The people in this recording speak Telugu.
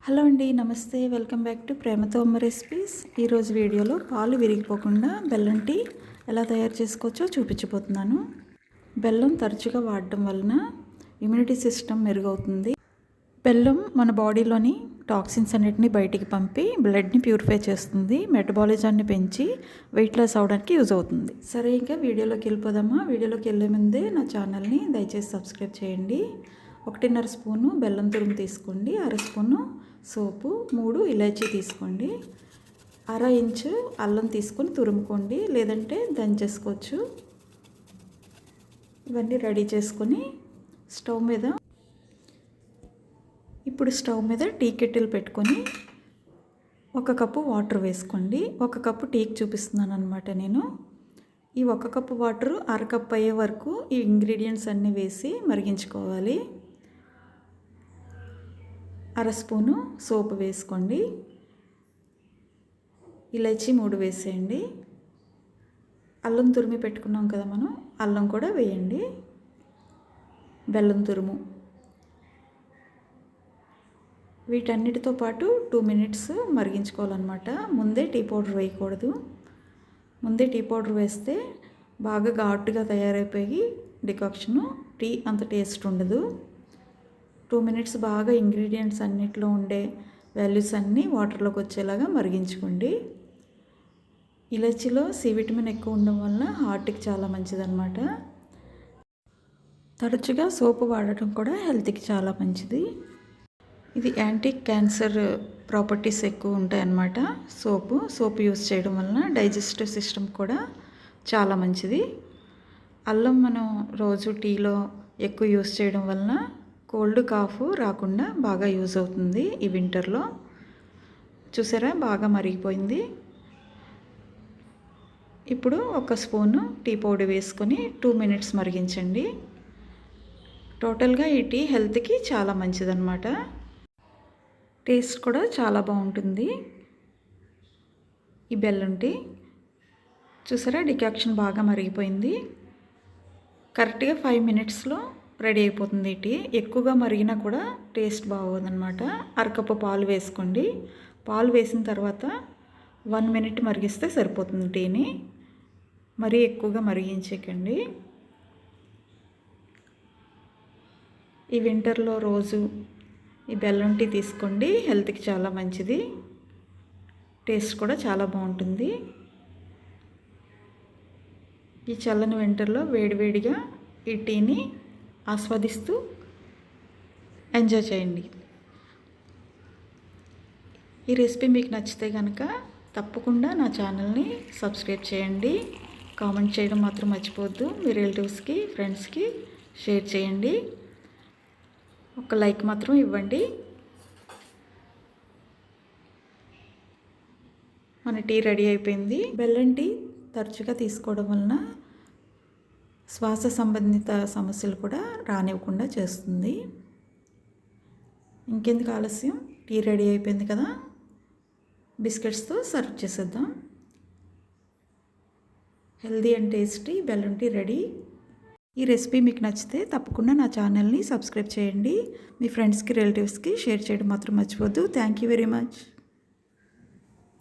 హలో అండి, నమస్తే. వెల్కమ్ బ్యాక్ టు ప్రేమతోమ్మ రెసిపీస్. ఈరోజు వీడియోలో పాలు విరిగిపోకుండా బెల్లం టీ ఎలా తయారు చేసుకోవచ్చో చూపించబోతున్నాను. బెల్లం తరచుగా వాడటం వలన ఇమ్యూనిటీ సిస్టమ్ మెరుగవుతుంది. బెల్లం మన బాడీలోని టాక్సిన్స్ అన్నిటిని బయటికి పంపి బ్లడ్ని ప్యూరిఫై చేస్తుంది. మెటబాలిజాన్ని పెంచి వెయిట్ లాస్ అవడానికి యూజ్ అవుతుంది. సరే, ఇంకా వీడియోలోకి వెళ్ళిపోదామా? వీడియోలోకి వెళ్ళే ముందే నా ఛానల్ని దయచేసి సబ్స్క్రైబ్ చేయండి. 1.5 స్పూను బెల్లం తురుము తీసుకోండి. 1/2 స్పూను సోపు, 3 ఇలాచీ తీసుకోండి. 1/2 ఇంచు అల్లం తీసుకొని తురుముకోండి, లేదంటే దంచేసుకోవచ్చు. ఇవన్నీ రెడీ చేసుకొని స్టవ్ మీద టీ కెటిల్ పెట్టుకొని 1 కప్పు వాటర్ వేసుకోండి. 1 కప్పు టీకి చూపిస్తున్నాను అనమాట నేను. ఈ 1 కప్పు వాటరు 1/2 కప్పు అయ్యే వరకు ఈ ఇంగ్రీడియంట్స్ అన్నీ వేసి మరిగించుకోవాలి. 1/2 స్పూను సోపు వేసుకోండి. ఇలాచీ 3 వేసేయండి. అల్లం తురిమి పెట్టుకున్నాం కదా మనం, అల్లం కూడా వేయండి. బెల్లం తురుము, వీటన్నిటితో పాటు 2 మినిట్స్ మరిగించుకోవాలన్నమాట. ముందే టీ పౌడర్ వేయకూడదు. ముందే టీ పౌడర్ వేస్తే బాగా ఘాటుగా తయారైపోయి డికాక్షను టీ అంత టేస్ట్ ఉండదు. 2 మినిట్స్ బాగా ఇంగ్రీడియంట్స్ అన్నిట్లో ఉండే వాల్యూస్ అన్నీ వాటర్లోకి వచ్చేలాగా మరిగించుకోండి. ఇలాచీలో సి విటమిన్ ఎక్కువ ఉండడం వల్ల హార్ట్కి చాలా మంచిదన్నమాట. తరచుగా సోపు వాడటం కూడా హెల్త్కి చాలా మంచిది. ఇది యాంటీ క్యాన్సర్ ప్రాపర్టీస్ ఎక్కువ ఉంటాయన్నమాట. సోపు యూస్ చేయడం వలన డైజెస్టివ్ సిస్టమ్ కూడా చాలా మంచిది. అల్లం మనం రోజు టీలో ఎక్కువ యూస్ చేయడం వలన కోల్డ్ కాఫ్ రాకుండా బాగా యూజ్ అవుతుంది. ఈ వింటర్లో చూసారా, బాగా మరిగిపోయింది. ఇప్పుడు 1 స్పూను టీ పౌడర్ వేసుకొని 2 మినిట్స్ మరిగించండి. టోటల్గా ఈ టీ హెల్త్కి చాలా మంచిదన్నమాట. టేస్ట్ కూడా చాలా బాగుంటుంది ఈ బెల్లం టీ. చూసారా, డికాక్షన్ బాగా మరిగిపోయింది. కరెక్ట్గా 5 మినిట్స్లో రెడీ అయిపోతుంది ఈ టీ. ఎక్కువగా మరిగినా కూడా టేస్ట్ బాగోదన్నమాట. 1/2 కప్పు పాలు వేసుకోండి. పాలు వేసిన తర్వాత 1 మినిట్ మరిగిస్తే సరిపోతుంది టీని. మరీ ఎక్కువగా మరిగించకండి. ఈ వింటర్లో రోజు ఈ బెల్లం టీ తీసుకోండి, హెల్త్కి చాలా మంచిది. టేస్ట్ కూడా చాలా బాగుంటుంది. ఈ చల్లని వింటర్లో వేడివేడిగా ఈ టీని ఆస్వాదిస్తూ ఎంజాయ్ చేయండి. ఈ రెసిపీ మీకు నచ్చితే కనుక తప్పకుండా నా ఛానల్ని సబ్స్క్రైబ్ చేయండి. కామెంట్ చేయడం మాత్రం మర్చిపోవద్దు. మీ రిలేటివ్స్కి, ఫ్రెండ్స్కి షేర్ చేయండి. ఒక లైక్ మాత్రం ఇవ్వండి. మన టీ రెడీ అయిపోయింది. బెల్లం టీ తరచుగా తీసుకోవడం వలన శ్వాస సంబంధిత సమస్యలు కూడా రానివ్వకుండా చేస్తుంది. ఇంకెందుకు ఆలస్యం, టీ రెడీ అయిపోయింది కదా, బిస్కెట్స్తో సర్వ్ చేసేద్దాం. హెల్దీ అండ్ టేస్టీ బెల్లం టీ రెడీ. ఈ రెసిపీ మీకు నచ్చితే తప్పకుండా నా ఛానల్ని సబ్స్క్రైబ్ చేయండి. మీ ఫ్రెండ్స్కి, రిలేటివ్స్కి షేర్ చేయడం మాత్రం మర్చిపోవద్దు. Thank you very much.